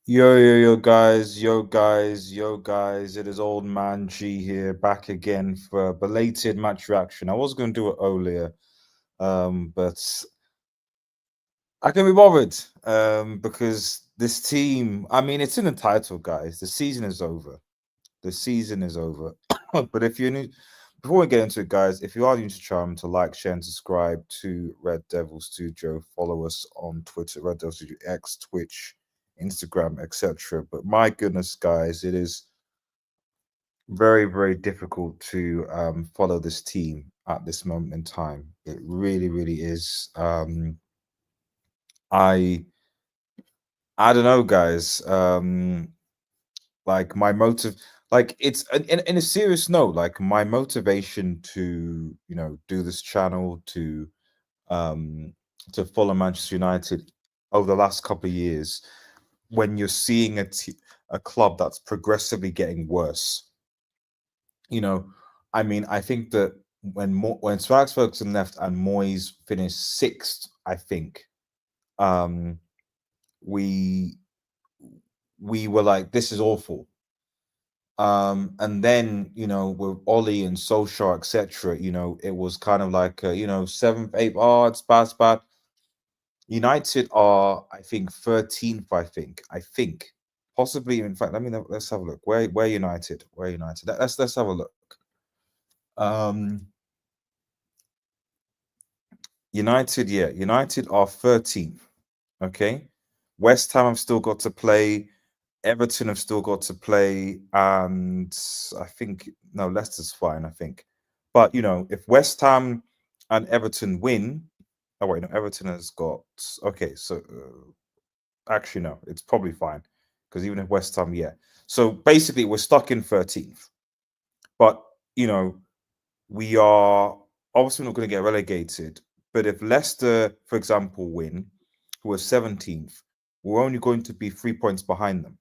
Yo, guys. It is old man G here, back again for a belated match reaction. I was going to do it earlier, but I can be bothered, because this team, I mean, it's in the title, guys. The season is over. The season is over. But if you're new, before we get into it, guys, if you are new to Charm, to like, share, and subscribe to Red Devil Studio. Follow us on Twitter, Red Devil Studio X, Twitch, Instagram, etc. But my goodness, guys, it is very, very difficult to follow this team at this moment in time. It really, really is. I I don't know, guys. Like my motive, like it's in a serious note. Like my motivation to do this channel um to follow Manchester United over the last couple of years, when you're seeing a club that's progressively getting worse. you know, I mean, I think that when Sir Alex Ferguson left and Moyes finished sixth, I think um, we we were like, this is awful. And then with Ollie and Solskjaer, etc., it was kind of like seventh, eighth. Oh, it's bad, it's bad. United are, I think, 13th. I think possibly. In fact, let's have a look. Where United? Where United? Let's have a look. Um, United, yeah, United are 13th. Okay. West Ham have still got to play. Everton have still got to play. And I think, no, Leicester's fine, I think. But, if West Ham and Everton win, oh, wait, no, Everton has got, okay, so actually, no, it's probably fine. Because even if West Ham, yeah. So basically, we're stuck in 13th. But, you know, we are obviously not going to get relegated. But if Leicester, for example, win, who are 17th, we're only going to be 3 points behind them.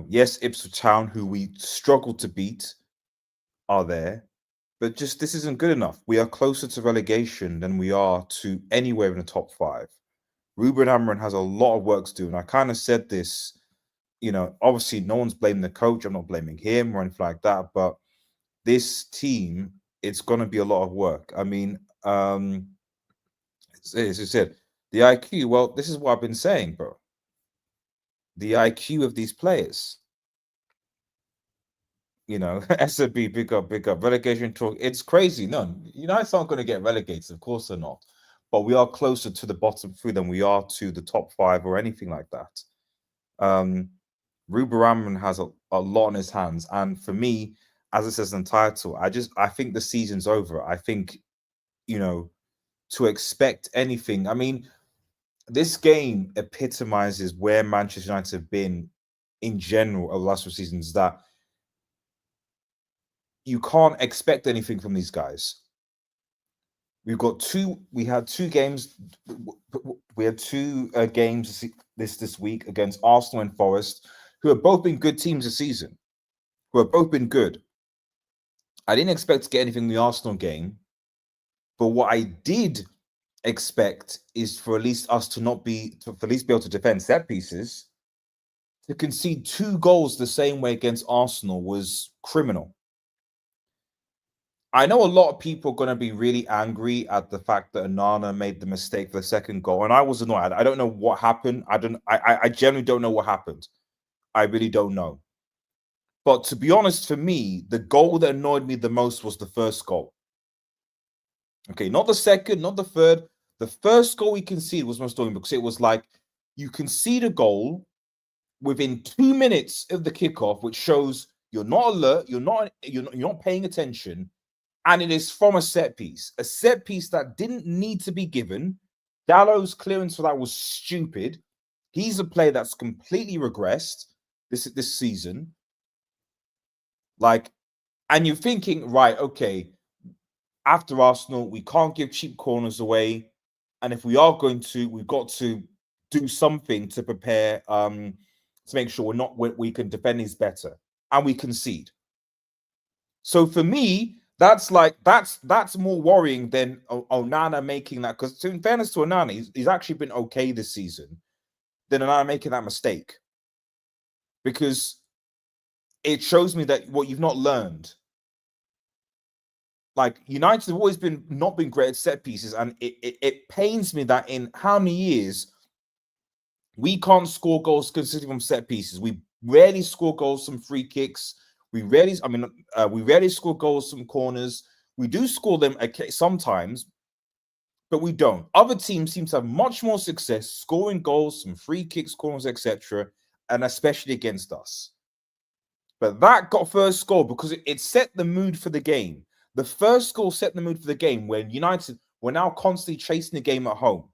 Yes, Ipswich Town, who we struggled to beat, are there, but just this isn't good enough. We are closer to relegation than we are to anywhere in the top five. Ruben Amorim has a lot of work to do, and I kind of said this. Obviously, no one's blaming the coach. I'm not blaming him or anything like that, but this team, it's going to be a lot of work. I mean, as you said, the IQ. Well, this is what I've been saying, bro. The IQ of these players. SB, big up, big up. Relegation talk. It's crazy. No, United's not going to get relegated. Of course they're not. But we are closer to the bottom three than we are to the top five or anything like that. Ruben Amorim has a lot on his hands, and for me, as it says in the title, I think the season's over. I think to expect anything. I mean, this game epitomizes where Manchester United have been in general over the last few seasons. That you can't expect anything from these guys. We had two games. We had two games this week against Arsenal and Forest, who have both been good teams this season. Who have both been good. I didn't expect to get anything in the Arsenal game, but what I did expect is for at least us to not be to at least be able to defend set pieces. To concede two goals the same way against Arsenal was criminal. I know a lot of people are going to be really angry at the fact that Anana made the mistake for the second goal, and I was annoyed. I don't know what happened. I generally don't know what happened. I really don't know. But to be honest, for me, the goal that annoyed me the most was the first goal. Okay, not the second, not the third. The first goal we conceded was most annoying because it was like you concede a goal within 2 minutes of the kickoff, which shows you're not alert, you're not paying attention, and it is from a set piece that didn't need to be given. Dallow's clearance for that was stupid. He's a player that's completely regressed this season. And you're thinking, right, okay, after Arsenal, we can't give cheap corners away, and if we are going to, we've got to do something to prepare to make sure we can defend these better, and we concede. So for me, that's more worrying than Onana making that, because in fairness to Onana, he's actually been okay this season. then I'm making that mistake, because it shows me that what you've not learned. Like, United have always not been great at set pieces, and it pains me that in how many years we can't score goals consistently from set pieces. We rarely score goals from free kicks. We rarely score goals from corners. We do score them sometimes, but we don't. Other teams seem to have much more success scoring goals from free kicks, corners, etc., and especially against us. But that got first goal because it set the mood for the game. The first goal set the mood for the game, when United were now constantly chasing the game at home.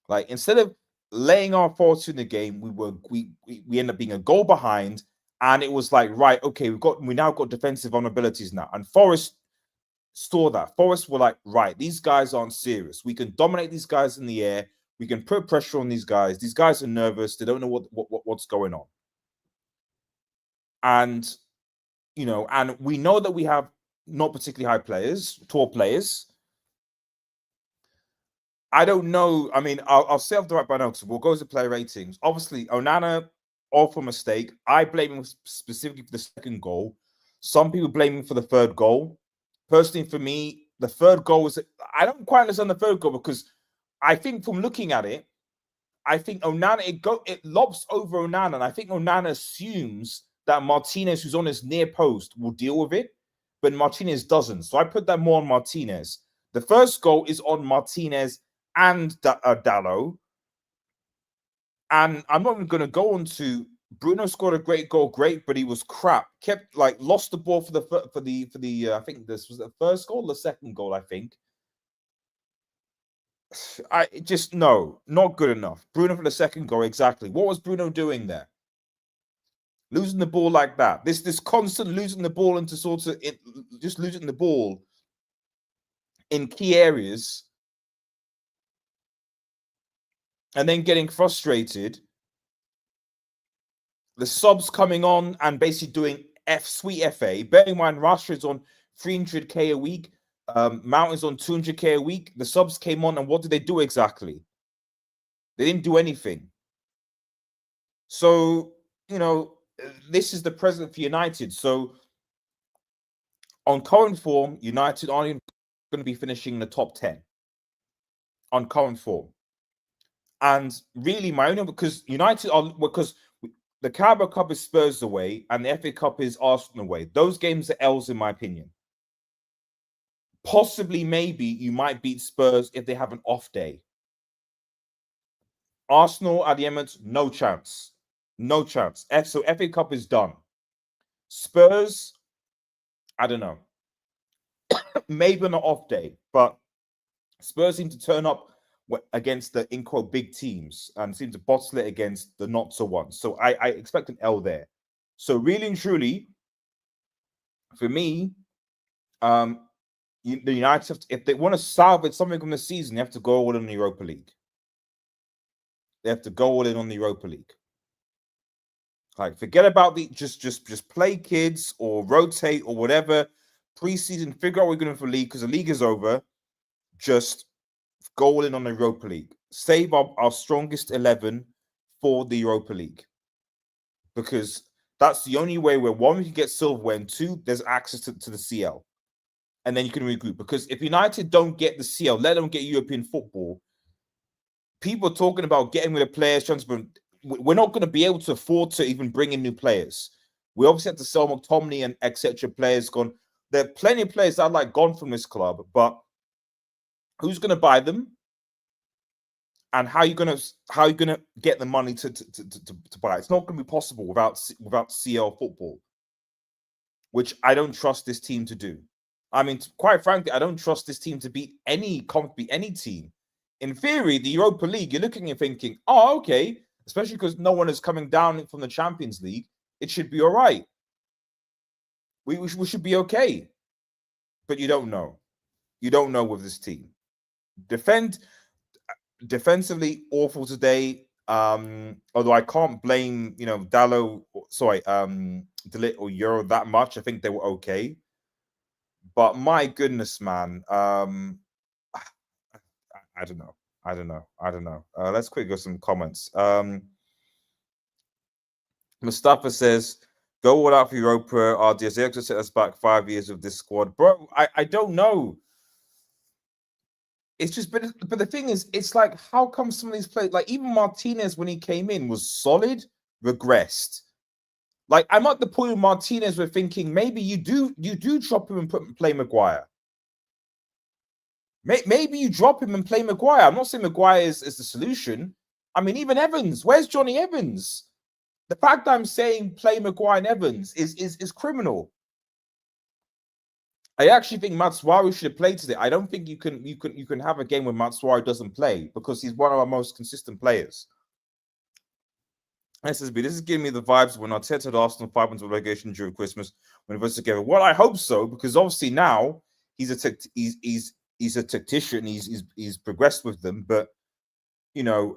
Like, instead of laying our force in the game, we end up being a goal behind, and it was like, right, okay, we now got defensive vulnerabilities now. And Forest saw that. Forest were like, right, these guys aren't serious. We can dominate these guys in the air. We can put pressure on these guys. These guys are nervous. They don't know what's going on. And and we know that we have not particularly high players, tall players. I don't know. I mean, I'll say off the right by now, because we'll go to player ratings. Obviously, Onana, awful mistake. I blame him specifically for the second goal. Some people blame him for the third goal. Personally, for me, the third goal was... I don't quite understand the third goal, because I think from looking at it, I think Onana, it lobs over Onana, and I think Onana assumes that Martinez, who's on his near post, will deal with it, but Martinez doesn't. So I put that more on Martinez. The first goal is on Martinez and Dalot. And I'm not even going to go on to Bruno. Scored a great goal, great, but he was crap. Lost the ball for the I think this was the first goal, the second goal, I think. Not good enough. Bruno for the second goal, exactly. What was Bruno doing there? Losing the ball like that. This constant losing the ball into just losing the ball in key areas, and then getting frustrated. The subs coming on and basically doing sweet FA. Bear in mind, Rashford's on 300k a week. Mount is on 200k a week. The subs came on, and what did they do exactly? They didn't do anything. So, this is the present for United. So, on current form, United aren't going to be finishing in the top 10 on current form. And really, because United because the Carabao Cup is Spurs away and the FA Cup is Arsenal away. Those games are L's, in my opinion. Possibly, maybe you might beat Spurs if they have an off day. Arsenal at the Emirates, no chance. No chance. So FA Cup is done. Spurs, I don't know. Maybe on an off day, but Spurs seem to turn up against the big teams and seem to bottle it against the not so ones. So I expect an L there. So really and truly, for me, the United have if they want to salvage something from the season, they have to go all in on the Europa League. They have to go all in on the Europa League. Like, forget about just play kids or rotate or whatever. Preseason, figure out what we're going to do for league, because the league is over. Just go all in on the Europa League. Save our strongest 11 for the Europa League, because that's the only way where, one, we can get silverware, and two, there's access to the CL, and then you can regroup. Because if United don't get the CL, let them get European football, people are talking about getting rid of players, transfer. We're not going to be able to afford to even bring in new players. We obviously have to sell McTominay and etc. players gone. There are plenty of players that are gone from this club, but who's going to buy them? And how are you gonna get the money to buy it? It's not going to be possible without CL football, which I don't trust this team to do. I mean, quite frankly, I don't trust this team to beat any team. In theory, the Europa League, you're looking and thinking, oh, okay, especially because no one is coming down from the Champions League, it should be all right. We should be okay. But you don't know. You don't know with this team. Defensively awful today. Although I can't blame Dalot, Delit or Euro that much. I think they were okay. But my goodness, man, I don't know. I don't know. I don't know. Let's quickly go some comments. Mustafa says, "Go all out for Europa. RDS. They set us back 5 years of this squad, bro. I don't know. It's just, but the thing is, it's like, how come some of these players, like even Martinez when he came in was solid, regressed. Like I'm at the point with Martinez, we're thinking maybe you do drop him and play Maguire. Maybe you drop him and play Maguire. I'm not saying Maguire is the solution. I mean, even Evans. Where's Johnny Evans? The fact that I'm saying play Maguire and Evans is criminal. I actually think Matsuari should have played today. I don't think you can have a game where Matsuari doesn't play because he's one of our most consistent players. SSB, this is giving me the vibes when Arteta had Arsenal 5 points of relegation during Christmas when we were together. Well, I hope so, because obviously now he's a tactician. He's progressed with them, but you know,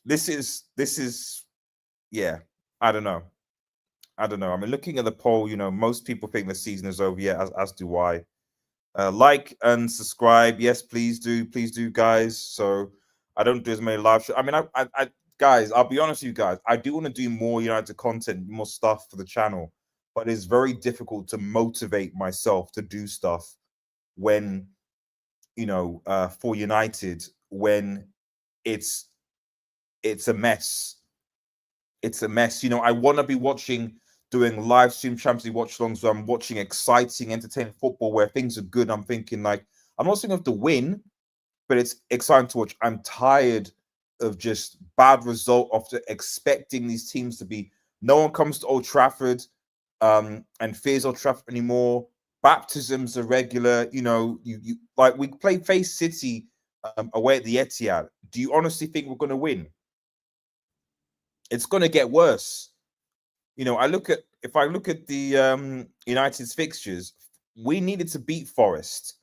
this is yeah. I don't know. I mean, looking at the poll, you know, most people think the season is over. Yeah, as do I. Like and subscribe. Yes, please do, guys. So I don't do as many live shows. I mean, I guys, I'll be honest with you guys. I do want to do more United content, more stuff for the channel, but it's very difficult to motivate myself to do stuff when, you know, for United, when it's a mess. It's a mess. You know, I want to be doing live stream Champions League watch alongs where I'm watching exciting, entertaining football where things are good. I'm thinking, like, I'm not saying I have to win, but it's exciting to watch. I'm tired of just bad result after expecting these teams to be. No one comes to Old Trafford and fears Old Trafford anymore. Baptisms are regular. You know, you like we face City away at the Etihad. Do you honestly think we're going to win? It's going to get worse. You know, if I look at the United's fixtures, we needed to beat Forest.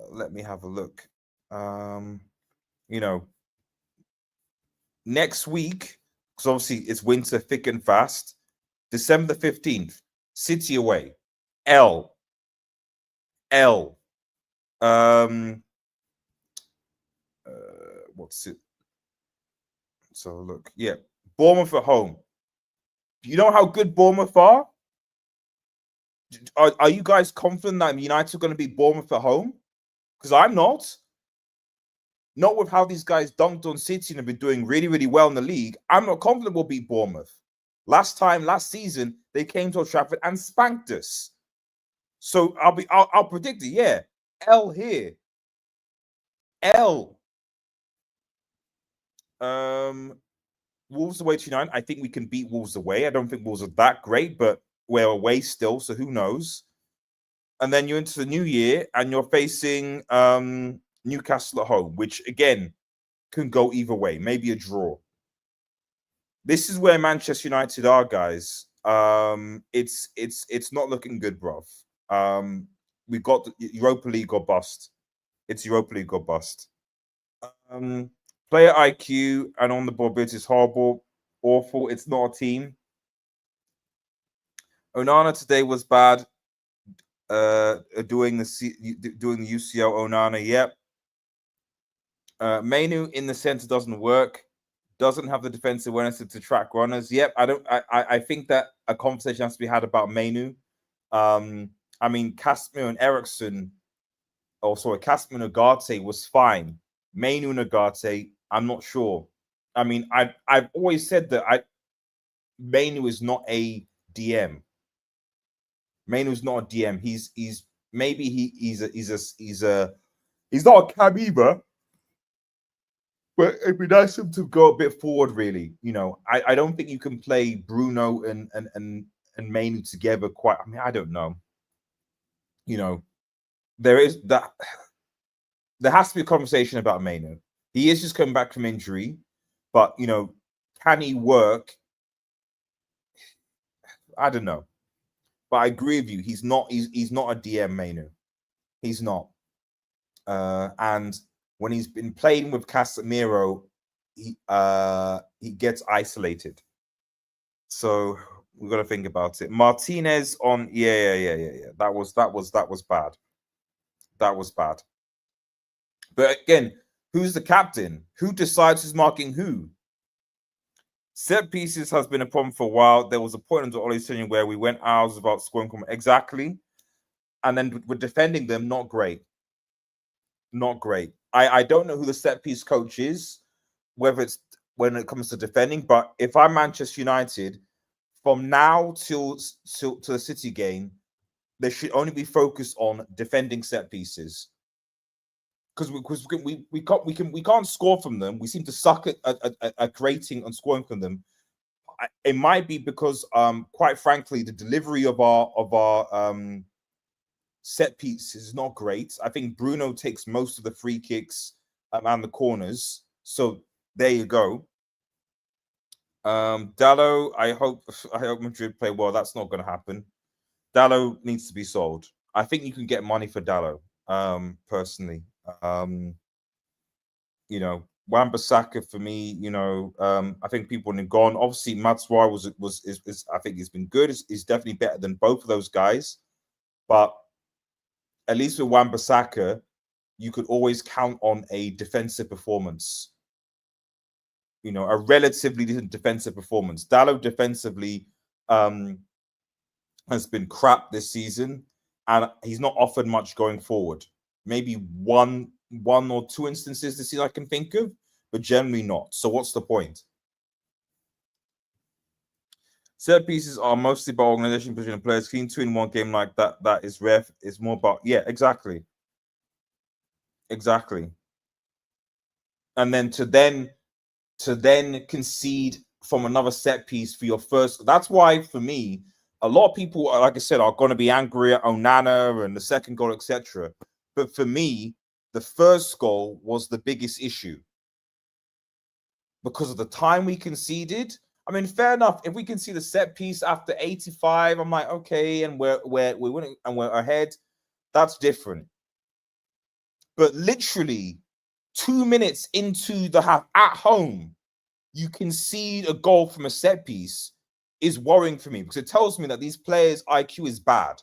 Let me have a look. You know, next week, because obviously it's winter thick and fast. December 15th, City away. L. What's it? So look, yeah, Bournemouth at home. Do you know how good Bournemouth are? Are you guys confident that United are going to beat Bournemouth at home? Because I'm not. Not with how these guys dunked on City and have been doing really, really well in the league. I'm not confident we'll beat Bournemouth. Last season, they came to Old Trafford and spanked us. So I'll predict it. Yeah, L here. L. Wolves away to United. I think we can beat Wolves away. I don't think Wolves are that great, but we're away still, so who knows? And then you're into the new year and you're facing Newcastle at home, which again can go either way. Maybe a draw. This is where Manchester United are, guys. It's not looking good, bruv. We got the Europa League or bust. It's Europa League or bust. Player IQ and on the ball bit is horrible, awful. It's not a team. Onana today was bad. Doing the UCL Onana, yep. Mainu in the center doesn't work. Doesn't have the defensive awareness to track runners. Yep, I think that a conversation has to be had about Mainu. I mean, Casemiro and Eriksson, Casemiro and Ugarte was fine. Mainu and Ugarte, I'm not sure. I mean, I've always said that Mainu is not a DM. Mainu's not a DM. He's not a cab either. But it'd be nice for him to go a bit forward, really. You know, I don't think you can play Bruno and Mainu together quite. I mean, I don't know. You know, there has to be a conversation about Mainu. He is just coming back from injury, but you know, can he work? I don't know. But I agree with you. He's not a DM Mainu. He's not. And when he's been playing with Casemiro, he gets isolated. So we've got to think about it. Martinez on, yeah. That was bad. That was bad. But again, who's the captain? Who decides who's marking who? Set pieces has been a problem for a while. There was a point under Ollie's tenure where we went hours without scoring exactly, and then we're defending them. Not great. Not great. I don't know who the set piece coach is, whether it's when it comes to defending. But if I'm Manchester United, from now till to the City game, they should only be focused on defending set pieces. Because we can't score from them. We seem to suck at creating and scoring from them. It might be because, quite frankly, the delivery of our set piece is not great. I think Bruno takes most of the free kicks and the corners. So there you go. Dallo, I hope Madrid play well. That's not going to happen. Dallo needs to be sold. I think you can get money for Dallo. Personally, you know, Wan-Bissaka for me, you know, I think people have gone. Obviously, Matswar is I think he's been good. He's definitely better than both of those guys. But at least with Wan-Bissaka, you could always count on a defensive performance. You know, a relatively decent defensive performance. Dallo defensively has been crap this season, and he's not offered much going forward. Maybe one or two instances this season I can think of, but generally not. So what's the point? Set pieces are mostly about organization, position, and players. Clean two in one game like that is rare. It's more about, yeah, exactly. And then to then concede from another set piece for your first. That's why, for me, a lot of people, like I said, are going to be angry at Onana and the second goal, etc. But for me, the first goal was the biggest issue because of the time we conceded. I mean, fair enough. If we can see the set piece after 85, I'm like, okay, and we're winning and we're ahead. That's different. But literally 2 minutes into the half at home, you concede a goal from a set piece is worrying for me because it tells me that these players' IQ is bad.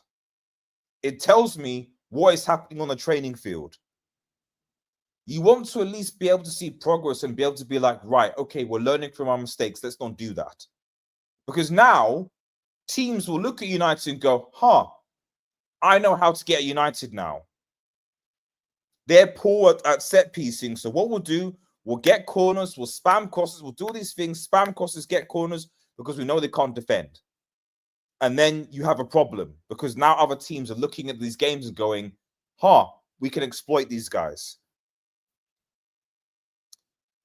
It tells me what is happening on the training field. You want to at least be able to see progress and be able to be like, right, okay, we're learning from our mistakes. Let's not do that. Because now teams will look at United and go, I know how to get United now. They're poor at set piecing. So what we'll do, we'll get corners, we'll spam crosses, we'll do all these things, spam crosses, get corners, because we know they can't defend. And then you have a problem because now other teams are looking at these games and going, we can exploit these guys.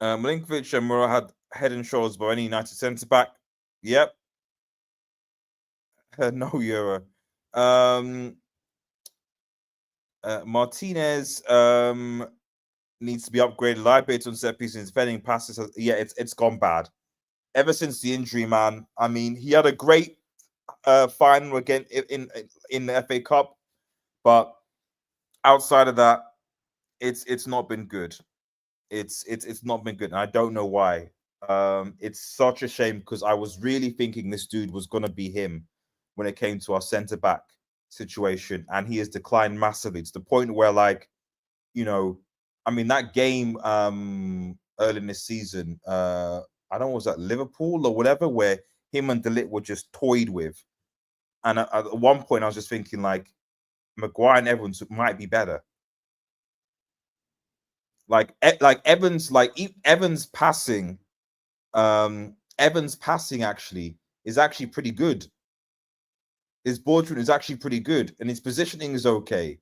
Milinkovic and Mura had head and shoulders above any United centre-back. Yep. No Euro. Martinez needs to be upgraded. Liability on set pieces and defending passes. Yeah, it's gone bad. Ever since the injury, man. I mean, he had a great final again in the FA Cup, but outside of that, it's not been good. It's not been good, and I don't know why. It's such a shame because I was really thinking this dude was gonna be him when it came to our centre back situation, and he has declined massively to the point where, like, you know, I mean, that game early in this season, I don't know, was that Liverpool or whatever, where him and De Ligt were just toyed with. And at one point, I was just thinking, like, Maguire and Evans might be better. Like Evans passing, Evans passing actually is actually pretty good. His ball is actually pretty good, and his positioning is okay.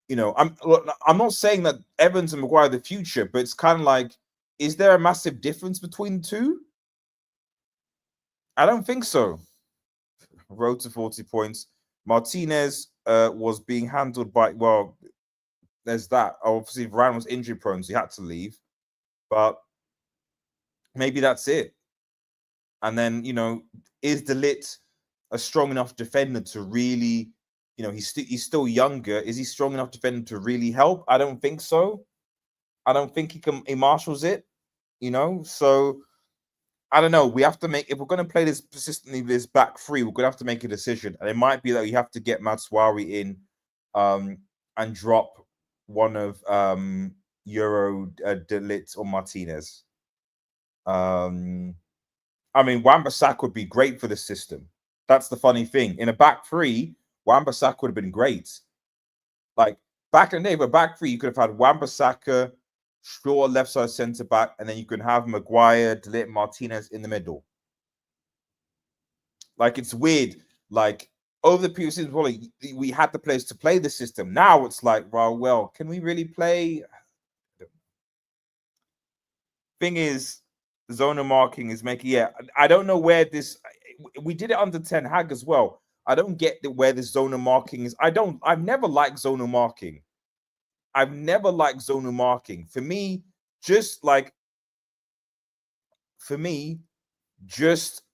You know, I'm not saying that Evans and Maguire are the future, but it's kind of like, is there a massive difference between the two? I don't think so. Road to 40 points. Martinez was being handled by, well, there's that. Obviously, Varane was injury prone, so he had to leave. But maybe that's it. And then, you know, is De Ligt a strong enough defender to really, you know, he's still younger. Is he strong enough defender to really help? I don't think so. I don't think he marshals it, you know. So I don't know. We have to make, if we're going to play this persistently, this back three, we're going to have to make a decision. And it might be that you have to get Matswari in and and drop one of Euro, De Ligt or Martinez. I mean, Wan-Bissaka would be great for the system. That's the funny thing. In a back three, Wan-Bissaka would have been great. Like back in the day, but back three, you could have had Wan-Bissaka, Shaw left side centre back, and then you can have Maguire, De Ligt, Martinez in the middle. Like, it's weird. Like, over the previous seasons, well, we had the players to play the system. Now it's like, well, can we really play? Thing is, zonal marking is making, yeah, I don't know where this, we did it under Ten Hag as well. I don't get where this zonal marking is. I've never liked zonal marking. I've never liked zonal marking. For me, just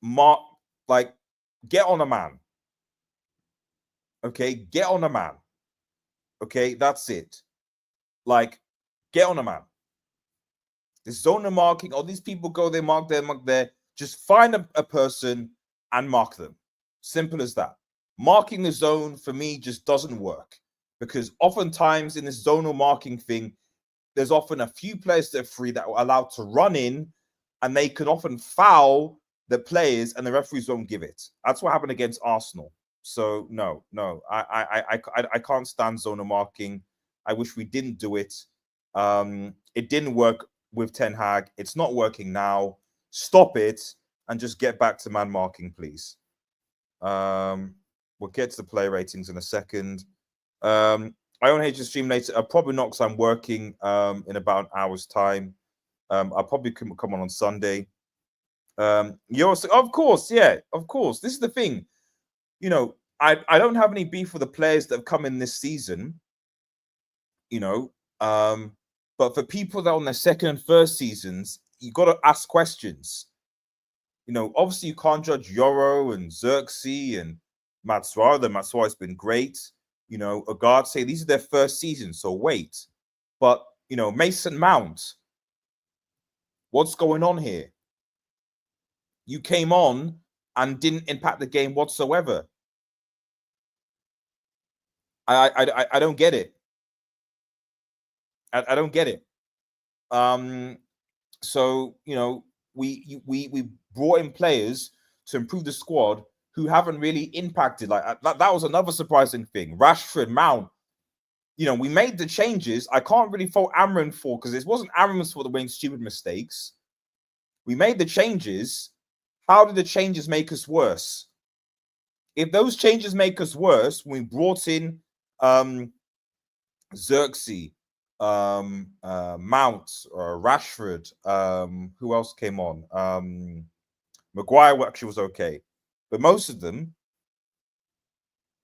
mark, like, get on a man. Okay, get on a man. Okay, that's it. Like, get on a man. This zonal marking, all these people go there, mark there, mark there. Just find a person and mark them. Simple as that. Marking the zone, for me, just doesn't work. Because oftentimes in this zonal marking thing, there's often a few players that are free that are allowed to run in, and they can often foul the players, and the referees won't give it. That's what happened against Arsenal. So no, I can't stand zonal marking. I wish we didn't do it. It didn't work with Ten Hag. It's not working now. Stop it and just get back to man marking, please. We'll get to the player ratings in a second. I own the stream later. Probably not, because I'm working in about an hour's time. I'll probably come on Sunday. Of course, yeah, of course. This is the thing. You know, I don't have any beef with the players that have come in this season. You know, but for people that are on their second and third seasons, you got to ask questions. You know, obviously you can't judge Yoro and Xerxes and Matsuara. Matsuara's been great. You know, Agard say these are their first season, so wait. But, you know, Mason Mount, what's going on here? You came on and didn't impact the game whatsoever. I don't get it. I don't get it. So, you know, we brought in players to improve the squad who haven't really impacted. Like that was another surprising thing. Rashford, Mount. You know, we made the changes. I can't really fault Amorim for, because it wasn't Amorim's fault for making stupid mistakes. We made the changes. How did the changes make us worse? If those changes make us worse, when we brought in Xerxes, Mount, Rashford, who else came on? Maguire actually was okay, but most of them,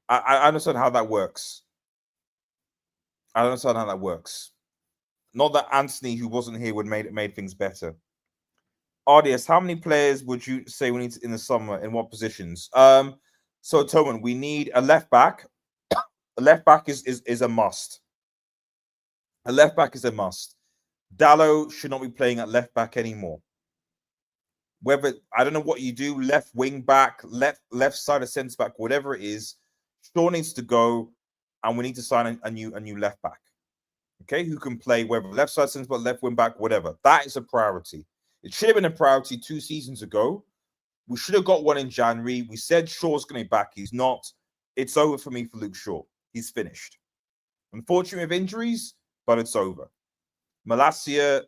I understand how that works. I understand how that works. Not that Anthony, who wasn't here, would made things better. RDS, how many players would you say we need in the summer? In what positions? So Toman, we need a left back. A left back is a must. A left back is a must. Dallo should not be playing at left back anymore. Whether, I don't know what you do, left wing back, left side of centre back, whatever it is, Shaw needs to go, and we need to sign a new left back. Okay, who can play whether left side centre back, left wing back, whatever. That is a priority. It should have been a priority 2 seasons ago. We should have got one in January. We said Shaw's going to be back. He's not. It's over for me for Luke Shaw. He's finished. Unfortunately with injuries, but it's over. Malacia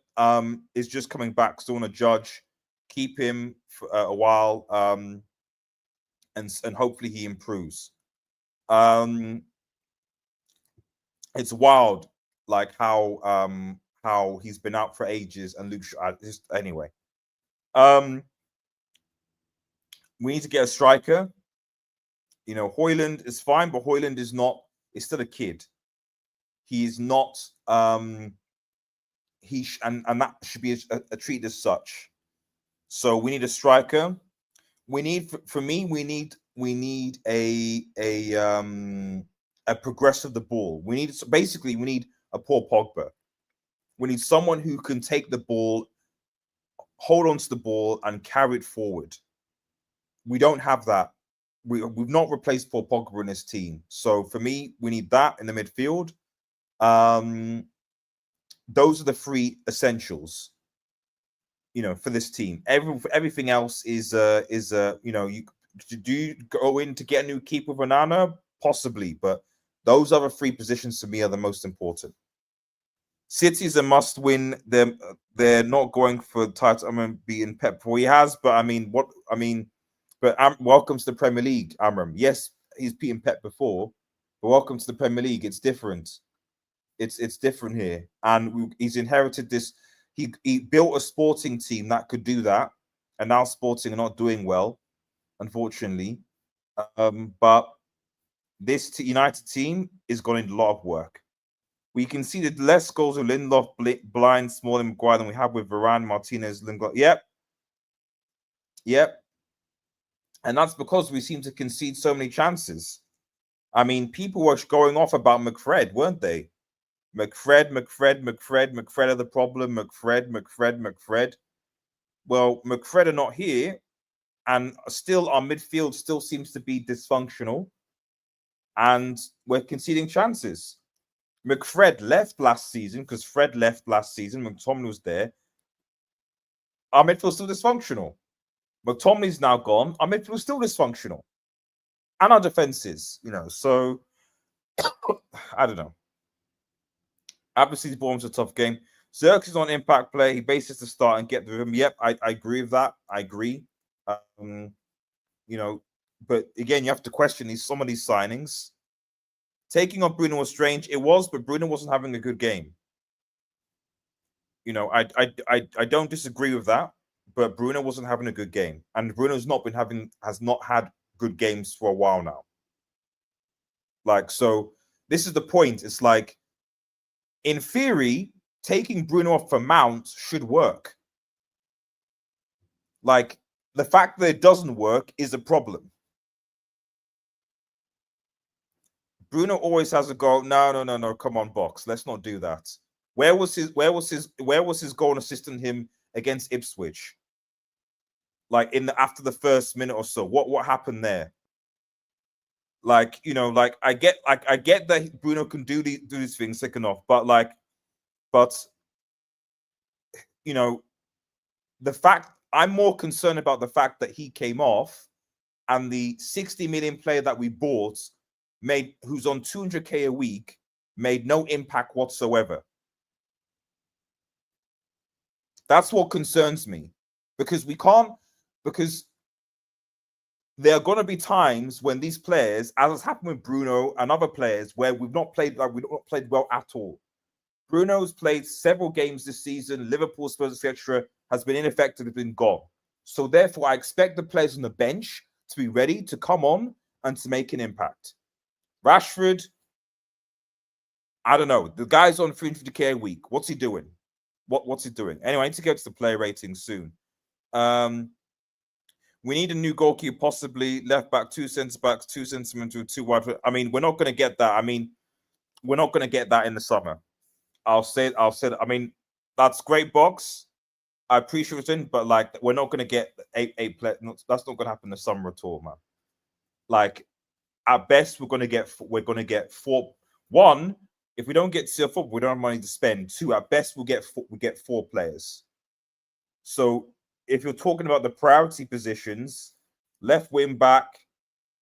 is just coming back. Still want to judge. Keep him for a while, and hopefully he improves. It's wild, like how he's been out for ages, and Luke Shaw, anyway. We need to get a striker. You know, Højlund is fine, but Højlund is still a kid. He's not. And that should be a treat as such. So we need a striker. We need, for me, we need a progress of the ball. We need a Paul Pogba. We need someone who can take the ball, hold on to the ball, and carry it forward. We don't have that. We've not replaced Paul Pogba in this team. So for me, we need that in the midfield. Those are the three essentials, for this team. Everything else is do you go in to get a new keeper with Onana? Possibly, but those other three positions to me are the most important. City's a must win. They're not going for the title. I'm mean, beating Pep. He has, but welcome to the Premier League, Amram. Yes, he's beaten Pep before, but welcome to the Premier League. It's different. It's different here, and he's inherited this. He built a sporting team that could do that, and now Sporting are not doing well, unfortunately. But this United team is going to need a lot of work. We can see the less goals with Lindelof, Blind, Smalling, Maguire than we have with Varane, Martinez, Lingard. Yep. And that's because we seem to concede so many chances. I mean, people were going off about McFred, weren't they? McFred are the problem. McFred. Well, McFred are not here, and still our midfield still seems to be dysfunctional, and we're conceding chances. McFred left last season because Fred left last season. McTominay was there. Our midfield's still dysfunctional. McTominay's now gone. Our midfield's still dysfunctional. And our defenses, so I don't know. Obviously, Bournemouth's a tough game. Zirkzee is on impact play. He bases the start and get the rhythm. Yep, I agree with that. I agree. But again, you have to question some of these signings. Taking on Bruno was strange. It was, but Bruno wasn't having a good game. I don't disagree with that, but Bruno wasn't having a good game, and Bruno's has not had good games for a while now. So this is the point. It's like, in theory, taking Bruno off for Mount should work. The fact that it doesn't work is a problem. Bruno always has a goal. No. Come on, box. Let's not do that. Where was his goal and assist on him against Ipswich? After the first minute or so, what happened there? I get that Bruno can do these things second off, but the fact I'm more concerned about the fact that he came off and the 60 million player that we bought who's on 200k a week made no impact whatsoever. That's what concerns me, because there are going to be times when these players, as has happened with Bruno and other players, where we've not played well at all. Bruno's played several games this season. Liverpool, Spurs, etc., has been ineffective, been gone. So therefore, I expect the players on the bench to be ready to come on and to make an impact. Rashford, I don't know. The guy's on 350k a week. What's he doing? What's he doing? Anyway, I need to get to the player rating soon. We need a new goalkeeper, possibly left back, 2 centre backs, 2 centre, 2 wide. I mean, we're not going to get that. I mean, we're not going to get that in the summer. I'll say. I mean, that's great, box. I appreciate it, but we're not going to get eight players. That's not going to happen in the summer at all, man. At best, we're going to get 4. 1, if we don't get to football, we don't have money to spend. 2, at best, we get 4 players. So if you're talking about the priority positions, left wing back,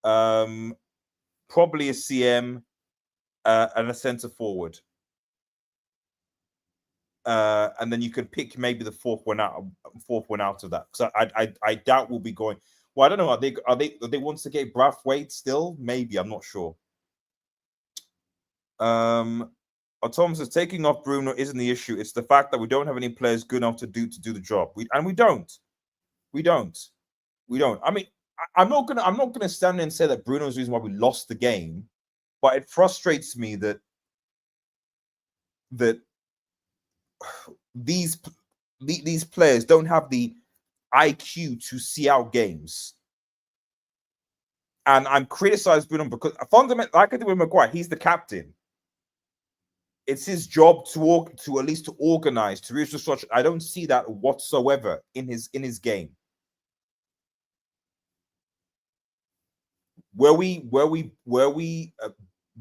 probably a CM and a centre forward. And then you could pick maybe the fourth one out of that. Because I doubt we'll be going. Well, I don't know. Are they want to get Brathwaite still? Maybe, I'm not sure. Tom says taking off Bruno isn't the issue. It's the fact that we don't have any players good enough to do the job. We don't. I mean, I'm not gonna stand there and say that Bruno's the reason why we lost the game, but it frustrates me that these players don't have the IQ to see out games. And I'm criticizing Bruno because fundamentally, like I did with Maguire, he's the captain. It's his job to at least to organize, to reach the structure. I don't see that whatsoever in his game. Were we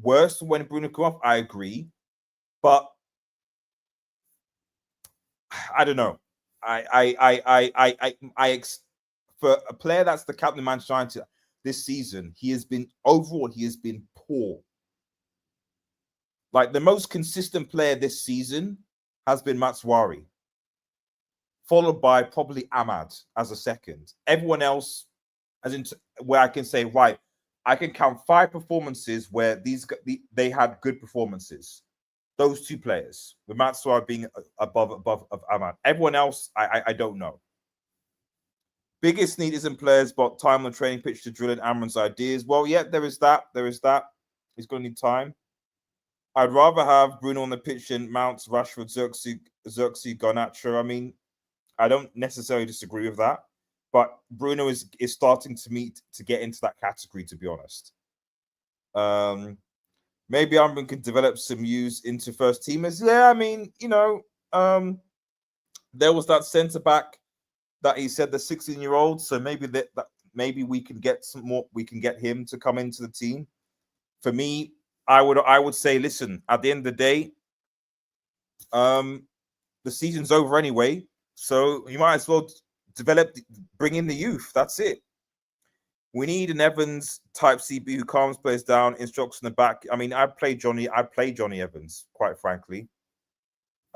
worse when Bruno came off? I agree, But I don't know. For a player that's the captain of Manchester United this season, he has been poor. Like the most consistent player this season has been Matswari, followed by probably Ahmad as a second. Everyone else, as in where I can say, right, I can count 5 performances where they had good performances. Those 2 players, with Matswari being above of Ahmad. Everyone else, I don't know. Biggest need isn't players, but time on the training pitch to drill in Amron's ideas. Well, yeah, there is that. He's going to need time. I'd rather have Bruno on the pitch than Mounts, Rashford, Xerxes, Garnacho. I mean, I don't necessarily disagree with that, but Bruno is starting to get into that category, to be honest. Maybe Amron can develop some use into first teamers. Yeah, I mean, there was that centre back that he said the 16-year-old. So maybe maybe we can get some more. We can get him to come into the team. For me, I would say, listen. At the end of the day, the season's over anyway, so you might as well bring in the youth. That's it. We need an Evans type CB who calms players down, instructs in the back. I mean, I play Johnny Evans, quite frankly.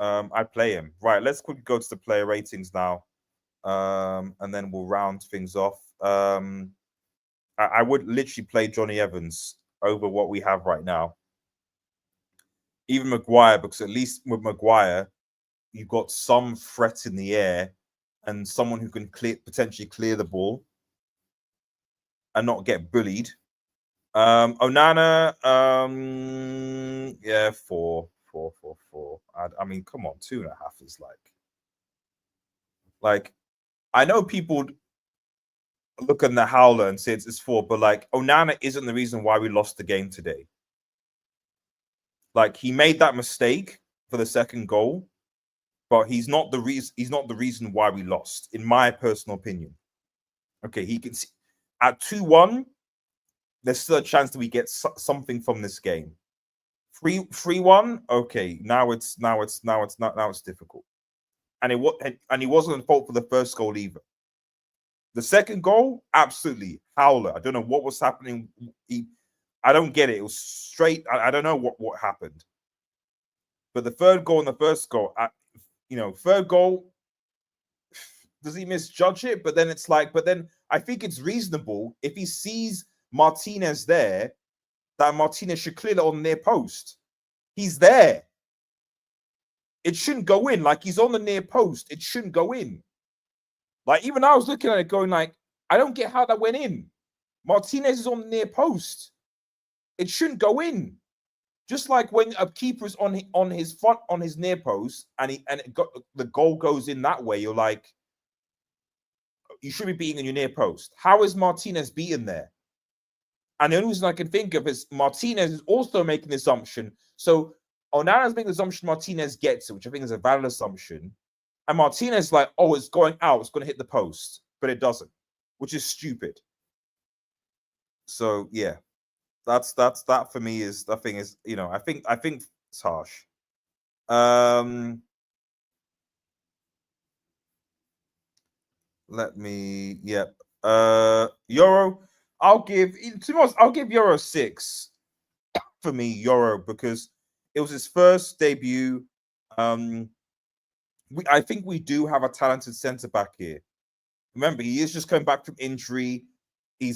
I play him. Right, let's quickly go to the player ratings now. And then we'll round things off. I would literally play Johnny Evans over what we have right now. Even Maguire, because at least with Maguire, you've got some threat in the air and someone who can potentially clear the ball and not get bullied. Onana, yeah, 4. I mean, come on, 2.5 is like I know people look at the howler and say it's 4, but like Onana isn't the reason why we lost the game today. Like he made that mistake for the second goal, but he's not the reason. He's not the reason why we lost, in my personal opinion. Okay, he can see at 2-1. There's still a chance that we get something from this game. 3-1. Okay, now it's difficult. And he wasn't at fault for the first goal either. The second goal, absolutely howler. I don't know what was happening. I don't get it. It was straight. I don't know what happened. But the third goal and the first goal, third goal, does he misjudge it? But then I think it's reasonable if he sees Martinez there, that Martinez should clear it on the near post. He's there. It shouldn't go in. Like he's on the near post. It shouldn't go in. Like even I was looking at it going like, I don't get how that went in. Martinez is on the near post. It shouldn't go in. Just like when a keeper is on his near post and the goal goes in that way, you're like, you should be beating in your near post. How is Martinez beaten there? And the only reason I can think of is Martinez is also making the assumption. So Onana's making the assumption Martinez gets it, which I think is a valid assumption. And Martinez is like, oh, it's going out, it's going to hit the post, but it doesn't, which is stupid. So yeah, that's that for me is that thing is, I think it's harsh. Let me, yep. Euro, I'll give Euro 6 for me, Euro, because it was his first debut. I think we do have a talented centre back here. Remember, he is just coming back from injury. He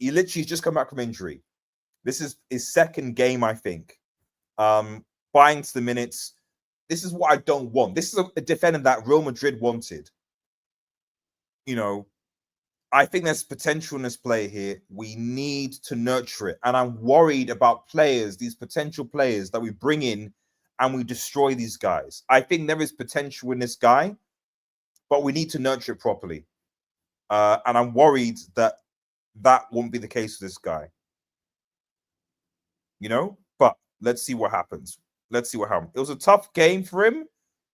literally just come back from injury. This is his second game, I think. Buying to the minutes. This is what I don't want. This is a defender that Real Madrid wanted. I think there's potential in this player here. We need to nurture it. And I'm worried about these potential players that we bring in and we destroy these guys. I think there is potential in this guy, but we need to nurture it properly. And I'm worried that won't be the case with this guy. But let's see what happens. It was a tough game for him,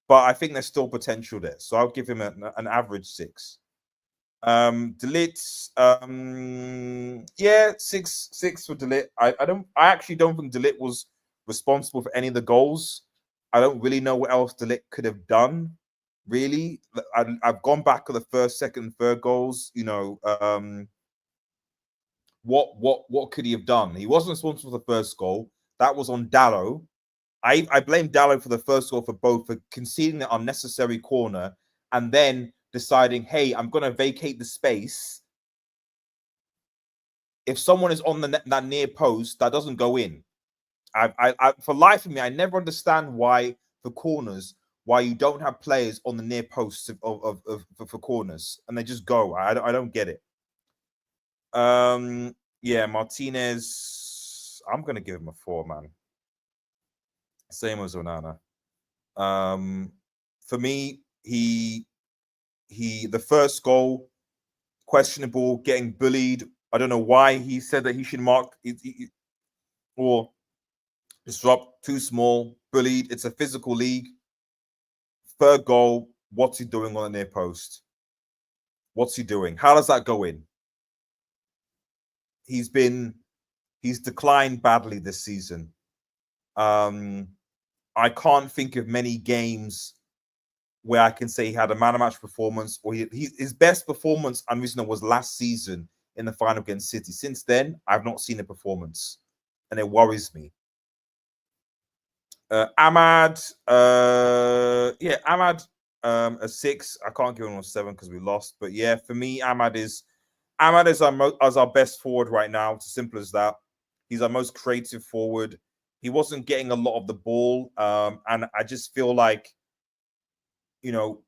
but I think there's still potential there. So I'll give him an average 6. De Ligt, yeah, 6 for De Ligt. I actually don't think De Ligt was responsible for any of the goals. I don't really know what else De Ligt could have done. Really, I've gone back to the first, second, third goals. You know, what could he have done? He wasn't responsible for the first goal. That was on Dallo. I blame Dallo for the first goal for both, for conceding the unnecessary corner and then deciding, hey, I'm going to vacate the space. If someone is on that near post, that doesn't go in. For life of me, I never understand why for corners, why you don't have players on the near posts for corners, and they just go. I don't get it. Yeah, Martinez. I'm gonna give him a 4, man. Same as Onana. For me, the first goal, questionable, getting bullied. I don't know why he said that he should mark or disrupt, too small, bullied. It's a physical league. Third goal, what's he doing on the near post? What's he doing? How does that go in? He's declined badly this season. I can't think of many games where I can say he had a man of match performance, or his best performance, unreasonable, was last season in the final against City. Since then, I've not seen a performance, and it worries me. Ahmad, yeah, Ahmad, a 6. I can't give him a 7 because we lost, but yeah, for me, Ahmad is our best forward right now. It's as simple as that. He's our most creative forward. He wasn't getting a lot of the ball, and I just feel like, you know,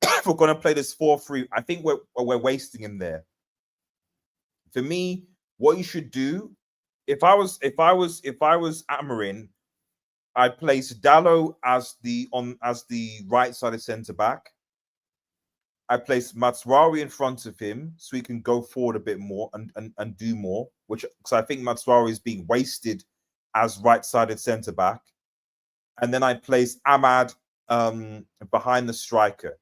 if we're going to play this 4-3, I think we're wasting him there. For me, what you should do, if I was Amorim, I'd place Dallo as the right sided centre back. I place Matswari in front of him so he can go forward a bit more and do more, which, because I think Matswari is being wasted as right-sided centre back. And then I place Ahmad behind the striker.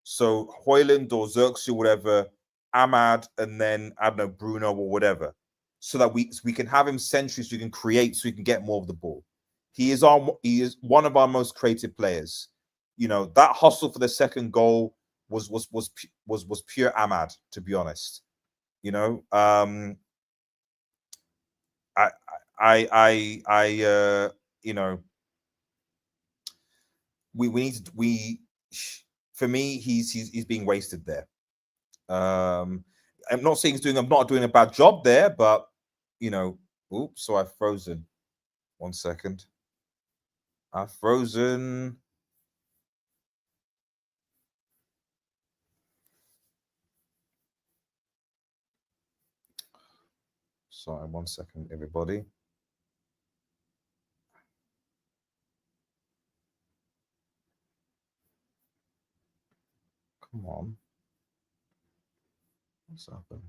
So Hoyland or Xerxes or whatever, Ahmad, and then, I don't know, Bruno or whatever, so that we can have him centrally, so we can create, so we can get more of the ball. He is one of our most creative players. You know, that hustle for the second goal was pure Ahmad, to be honest. You know, you know, we need to, for me, he's being wasted there. I'm not saying I'm not doing a bad job there, but you know, oops, so I've frozen. 1 second. I've frozen. Sorry, 1 second, everybody. Come on. What's happened?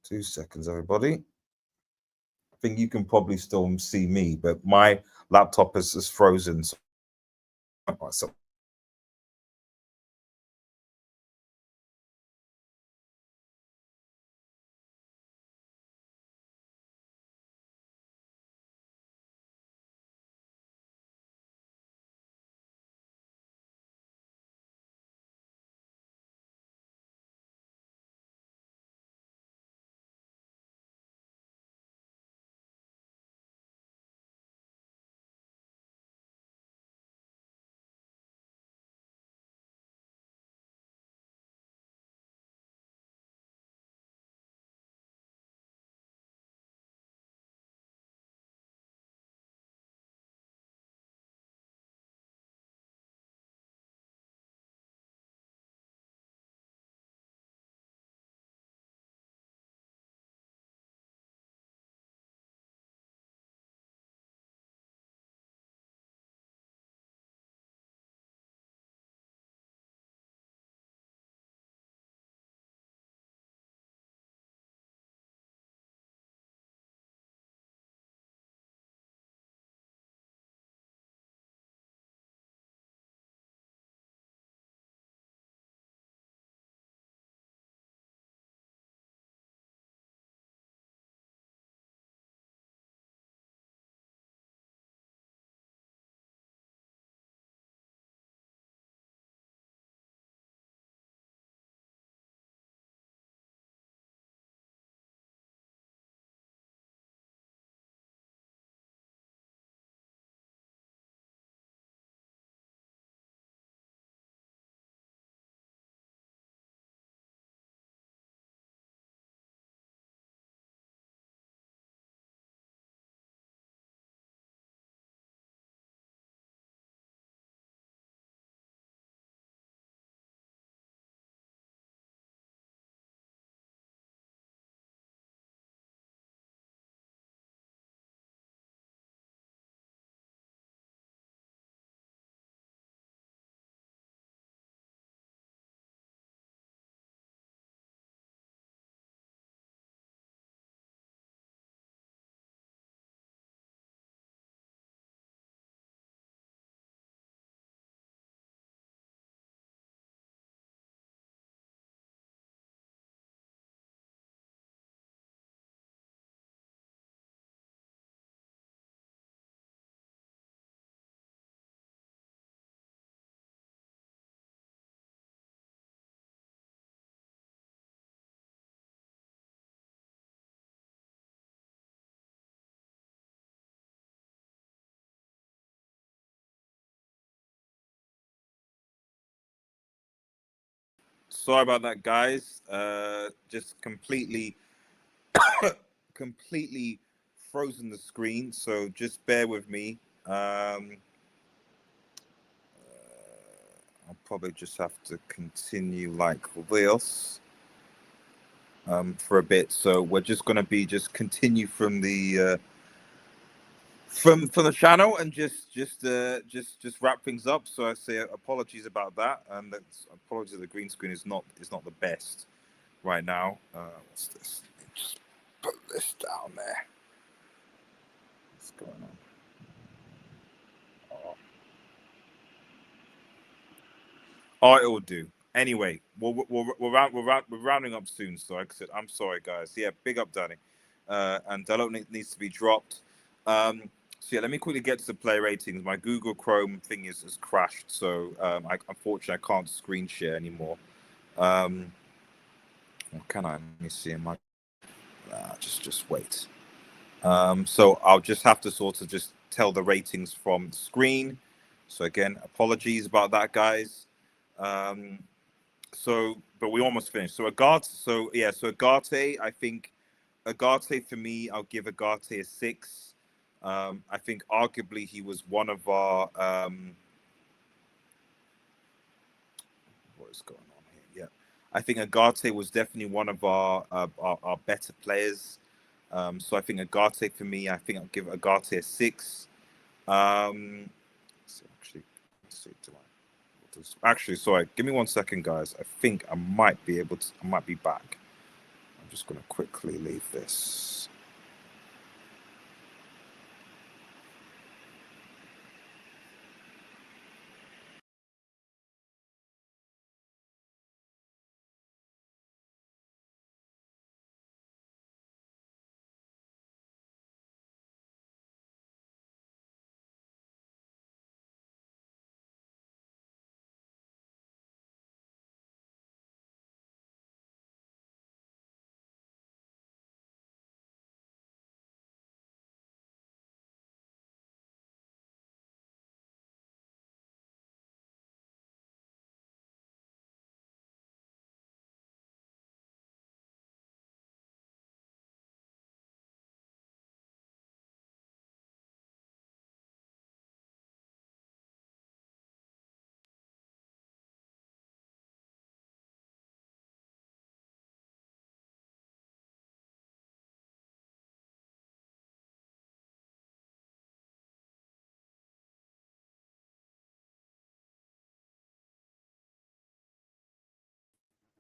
2 seconds, everybody. I think you can probably still see me, but my laptop is frozen. So sorry about that, guys. Just completely frozen the screen, so just bear with me. I'll probably just have to continue like this for a bit. So we're just going to be continue from the from the channel and just wrap things up. So I say apologies about that, and that's apologies. The green screen is not the best right now. What's this? Just put this down there. What's going on? Oh, it will do. Anyway, we're rounding up soon. So like I said, I'm sorry, guys. Yeah, big up, Danny. And Dalot needs to be dropped. So yeah, let me quickly get to the play ratings. My Google Chrome thing has crashed, so unfortunately I can't screen share anymore. What can I? Let me see. Just wait. So I'll just have to sort of just tell the ratings from the screen. So again, apologies about that, guys. So, but we almost finished. So Agate, so Agate, I think Agate for me, I'll give Agate a 6. I think arguably he was one of our what is going on here? Yeah, I think Agate was definitely one of our better players. So I think Agate for me, I think I'll give Agate a 6. So actually, let's see, actually, sorry, give me 1 second, guys. I think I might be able to. I might be back. I'm just going to quickly leave this.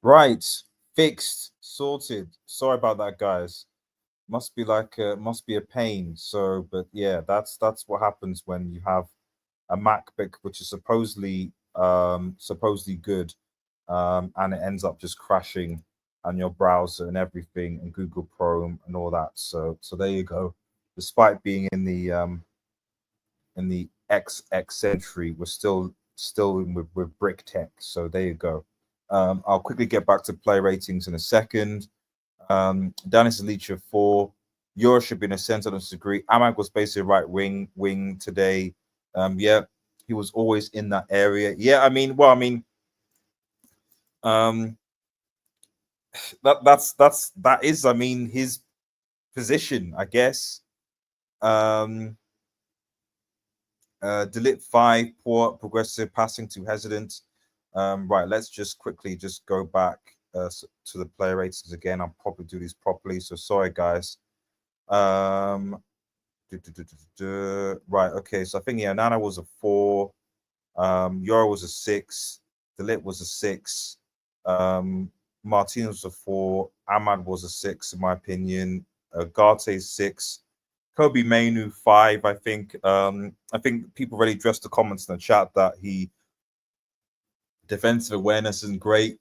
Right, fixed, sorted. Sorry about that, guys. Must be like must be a pain. So, but yeah, that's what happens when you have a MacBook which is supposedly good, and it ends up just crashing on your browser and everything and Google Chrome and all that. So there you go. Despite being in the XX century, we're still with brick tech. So there you go. I'll quickly get back to play ratings in a second. Danis Leach of 4. Euro should be in a center. I don't disagree. Amag was basically right wing today. Yeah, he was always in that area. Yeah, I mean, that is, I mean, his position, I guess. Delete 5, poor progressive passing, too hesitant. Right, let's just quickly just go back to the player ratings again. I'll probably do these properly. So sorry, guys. Right, okay. So I think Nana was a 4. Yora was a 6. Delit was a 6. Martinez was a 4. Ahmad was a 6, in my opinion. Garte 6. Kobe Mainu 5. I think people already addressed the comments in the chat that he defensive awareness isn't great.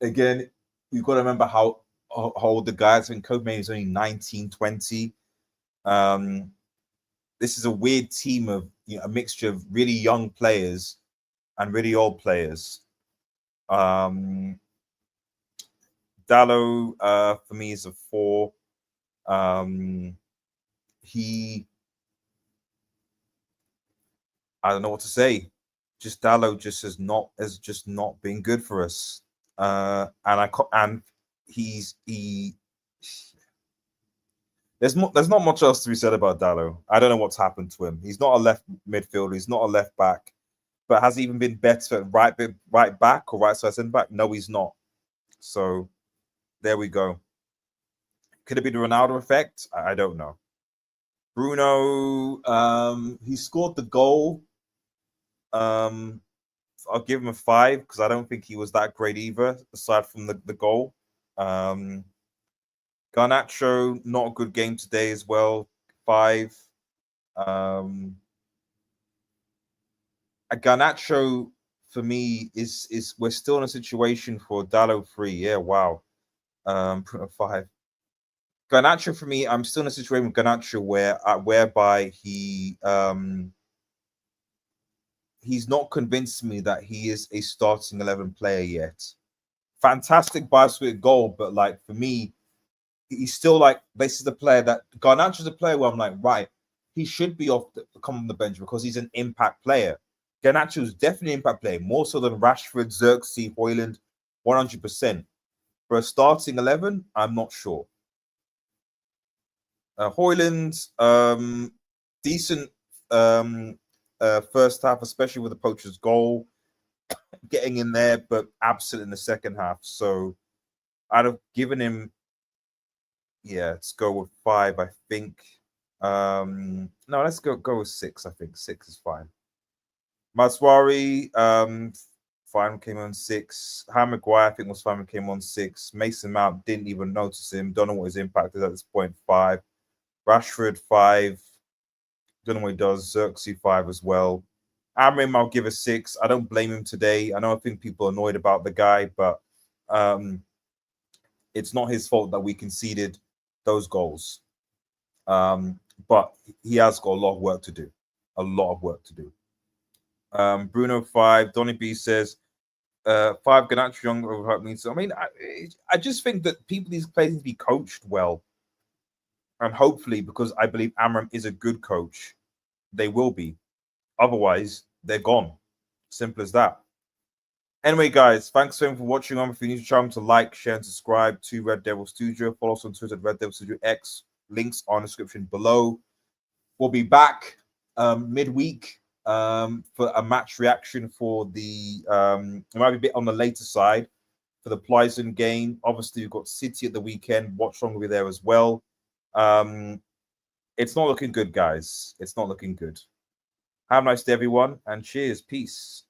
Again, you've got to remember how old the guys. I think Kobe Mainu is only 19, 20. This is a weird team of a mixture of really young players and really old players. Dallo for me is a 4. I don't know what to say. just Dallo just has just not been good for us. And there's not much else to be said about Dallo. I don't know what's happened to him. He's not a left midfielder. He's not a left back. But has he even been better at right back or right side centre back? No, he's not. So there we go. Could it be the Ronaldo effect? I don't know. Bruno, he scored the goal. I'll give him a 5 because I don't think he was that great either, aside from the goal. Garnacho, not a good game today as well. 5. Garnacho for me is we're still in a situation for Dallo 3. Yeah, wow. 5. Garnacho for me, I'm still in a situation with Garnacho whereby he's not convinced me that he is a starting 11 player yet. Fantastic bicycle goal, but like for me, he's still like this is the player that Garnacho's a player where I'm like, right, he should be come on the bench because he's an impact player. Garnacho is definitely an impact player, more so than Rashford, Xerxes, Højlund, 100%. For a starting 11, I'm not sure. Højlund, decent first half, especially with the poacher's goal, getting in there, but absent in the second half. So I'd have given him, yeah, let's go with 5, I think. No, let's go with 6. I think 6 is fine. Maswari, fine, came on 6. Harry Maguire, I think, was fine, came on 6. Mason Mount, didn't even notice him. Don't know what his impact is at this point. 5. Rashford, 5. Don't know what he does. Xerxes, 5 as well. Amorim, I'll give a 6. I don't blame him today. I think people are annoyed about the guy, but it's not his fault that we conceded those goals. But he has got a lot of work to do. A lot of work to do. Bruno, 5. Donny B says 5. Garnacho Young overhyped me. So I mean, I just think that these players need to be coached well, and hopefully, because I believe Amorim is a good coach, they will be. Otherwise, they're gone. Simple as that. Anyway, guys, thanks for watching. If you're new to the channel, to like, share, and subscribe to Red Devil Studio. Follow us on Twitter at Red Devil Studio X. Links are in the description below. We'll be back midweek for a match reaction for the it might be a bit on the later side for the Pleasant game. Obviously, we've got City at the weekend. Watch Long will be there as well. It's not looking good, guys. It's not looking good. Have a nice day, everyone, and cheers. Peace.